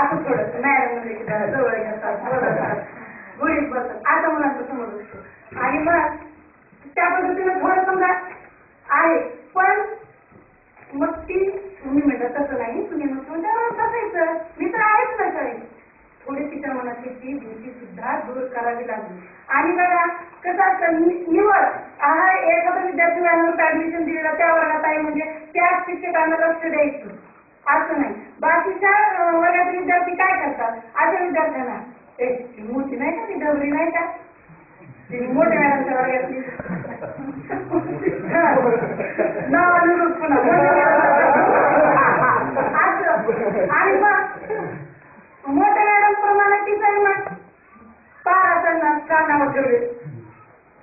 असं थोडं मॅडम म्हणजे की जवळ घेतात गुढीत बसतात आता मुलांचा समोर असतो आणि मग त्या पद्धतीनं थोडं समजा आहे पण मग ती तुम्ही म्हणतात तसं नाही तुम्ही मग बसायचं मी तर आहेच ना शाळेत थोडी तिच्या मनातली ती भीती सुद्धा दूर करावी लागली आणि बघा कसं असतं निवड एखादा विद्यार्थी वर्गात ऍडमिशन दिलेलं त्या वर्गात आहे म्हणजे त्या शिक्षकांना लक्ष द्यायचं असं नाही बाकीच्या वर्गातील विद्यार्थी काय करतात अशा विद्यार्थ्यांना मोठी नाही का ती डबरी नाही का ती मोठ्या मॅडमच्या वर्गातली नावानुरूप पुन्हा असं आणि मग मोठ्या मॅडम प्रमाणे तिचाही मग पाराचा कानावर ठेवले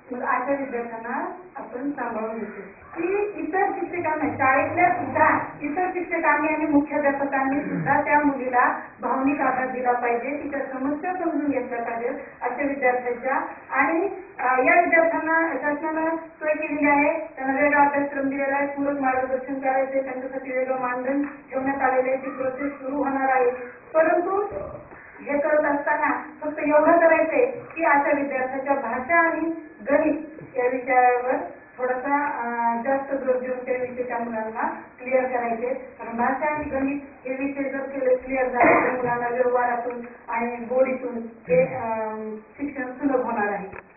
मग अशा विद्यार्थ्यांना आपण सांभाळून घेतो की इतर शिक्षकांना शाळेतल्या सुद्धा इतर शिक्षकांनी आणि मुख्याध्यापकांनी सुद्धा त्या मुलीला भावनिक आधार दिला पाहिजे तिच्या समस्या समजून घेतल्या पाहिजे अशा विद्यार्थ्यांच्या आणि या विद्यार्थ्यांना शासनानं सोय केलेली आहे त्यांना वेगळा अभ्यासक्रम दिलेला आहे पूरक मार्गदर्शन करायचे त्यांच्यासाठी वेगळं मानधन ठेवण्यात आलेले आहे ती प्रोसेस सुरू होणार आहे परंतु हे करत असताना फक्त एवढं करायचंय की अशा विद्यार्थ्याच्या भाषा आणि गणित या विषयावर थोडासा जास्त जोर देऊन त्या विषय त्या मुलांना क्लिअर करायचे कारण भाषा आणि गणित हे विषय जर क्लिअर झाले तर मुलांना व्यवहारातून आणि गोडीतून हे शिक्षण सुलभ होणार आहे